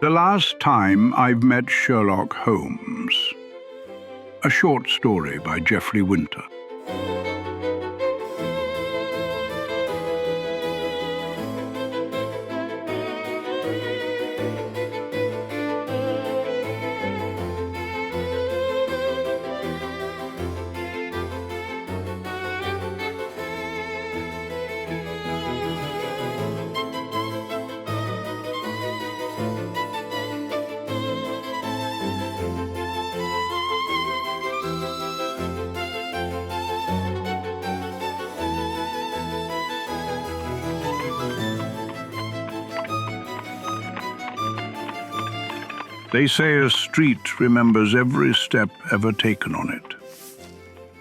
The Last Time I've Met Sherlock Holmes. A short story by Geoffrey Winter. They say a street remembers every step ever taken on it.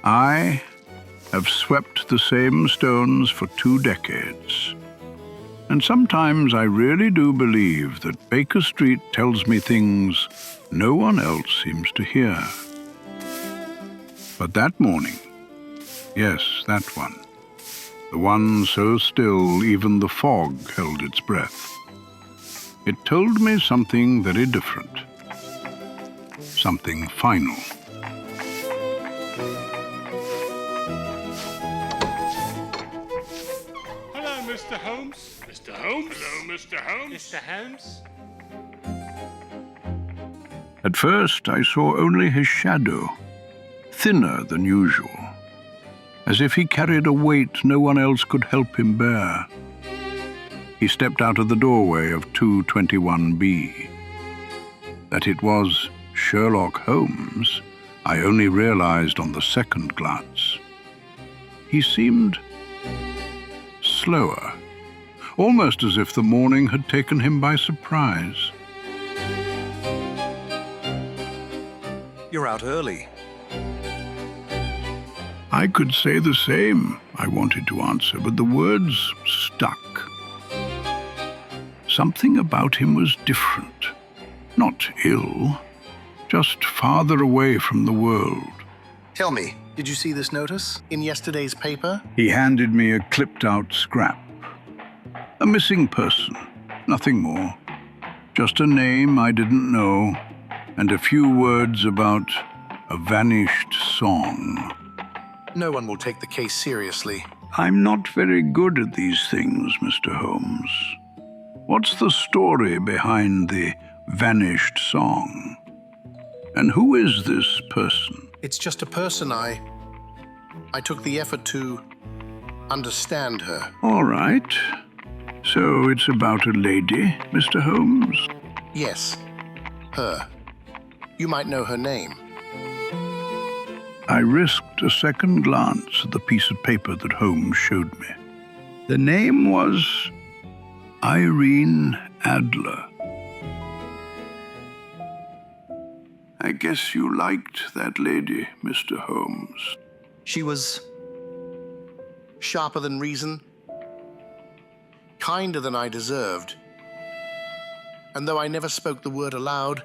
I have swept the same stones for 2 decades. And sometimes I really do believe that Baker Street tells me things no one else seems to hear. But that morning, yes, that one, the one so still even the fog held its breath, it told me something very different, something final. Hello, Mr. Holmes. Mr. Holmes? Hello, Mr. Holmes. Mr. Holmes? At first, I saw only his shadow, thinner than usual, as if he carried a weight no one else could help him bear. He stepped out of the doorway of 221B. That it was Sherlock Holmes, I only realized on the second glance. He seemed slower, almost as if the morning had taken him by surprise. You're out early. I could say the same, I wanted to answer, but the words stuck. Something about him was different. Not ill, just farther away from the world. Tell me, did you see this notice in yesterday's paper? He handed me a clipped-out scrap. A missing person, nothing more. Just a name I didn't know, and a few words about a vanished song. No one will take the case seriously. I'm not very good at these things, Mr. Holmes. What's the story behind the vanished song? And who is this person? It's just a person I took the effort to understand her. All right. So it's about a lady, Mr. Holmes? Yes, her. You might know her name. I risked a second glance at the piece of paper that Holmes showed me. The name was Irene Adler. I guess you liked that lady, Mr. Holmes. She was sharper than reason, kinder than I deserved. And though I never spoke the word aloud,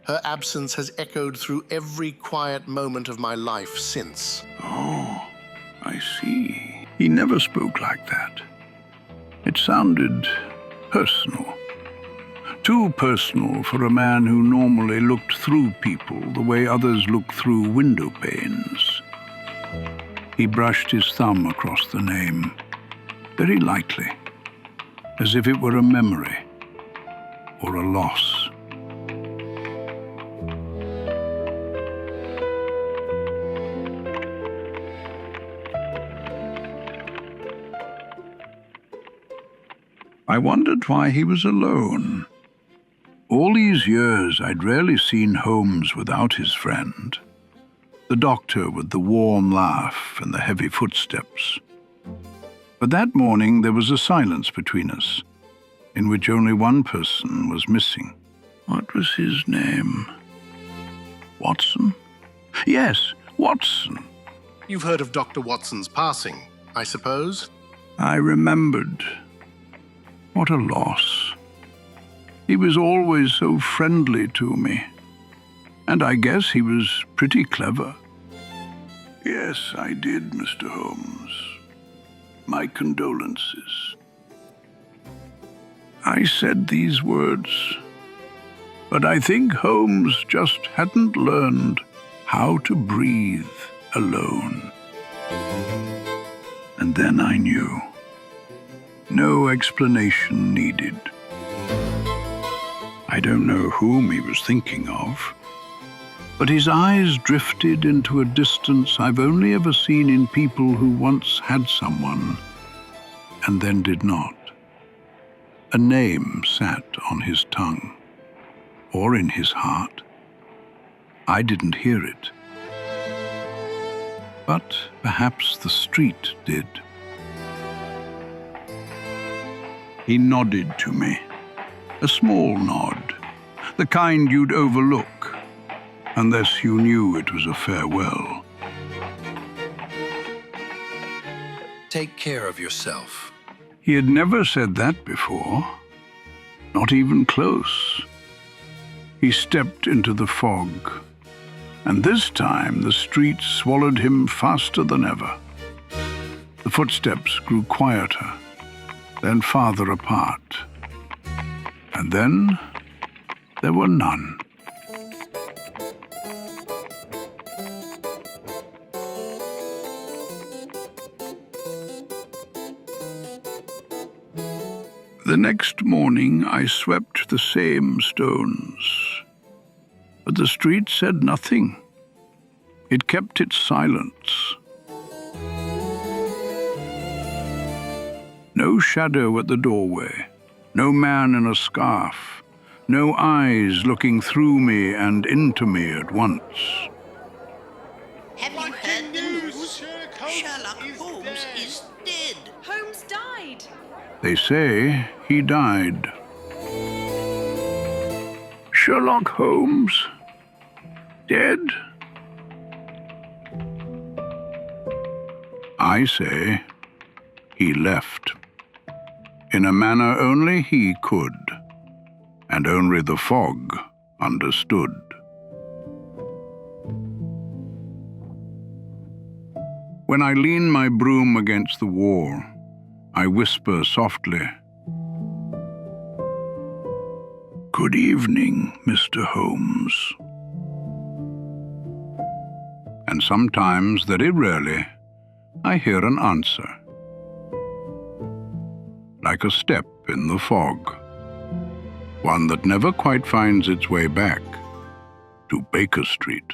her absence has echoed through every quiet moment of my life since. Oh, I see. He never spoke like that. It sounded personal. Too personal for a man who normally looked through people the way others look through window panes. He brushed his thumb across the name, very lightly, as if it were a memory or a loss. I wondered why he was alone. All these years, I'd rarely seen Holmes without his friend, the doctor with the warm laugh and the heavy footsteps. But that morning, there was a silence between us, in which only one person was missing. What was his name? Watson? Yes, Watson. You've heard of Dr. Watson's passing, I suppose? I remembered. What a loss. He was always so friendly to me. And I guess he was pretty clever. Yes, I did, Mr. Holmes. My condolences. I said these words But I think Holmes just hadn't learned how to breathe alone. And then I knew. No explanation needed. I don't know whom he was thinking of, but his eyes drifted into a distance I've only ever seen in people who once had someone and then did not. A name sat on his tongue, or in his heart. I didn't hear it, but perhaps the street did. He nodded to me, a small nod, the kind you'd overlook, unless you knew it was a farewell. Take care of yourself. He had never said that before, not even close. He stepped into the fog, and this time the street swallowed him faster than ever. The footsteps grew quieter, then farther apart, and then there were none. The next morning I swept the same stones, but the street said nothing. It kept its silence. No shadow at the doorway, no man in a scarf, no eyes looking through me and into me at once. Have you heard the news? Sherlock Holmes is dead. Holmes died. They say he died. Sherlock Holmes? Dead? I say he left. In a manner only he could, and only the fog understood. When I lean my broom against the wall, I whisper softly, "Good evening, Mr. Holmes." And sometimes, very rarely, I hear an answer, like a step in the fog, one that never quite finds its way back to Baker Street.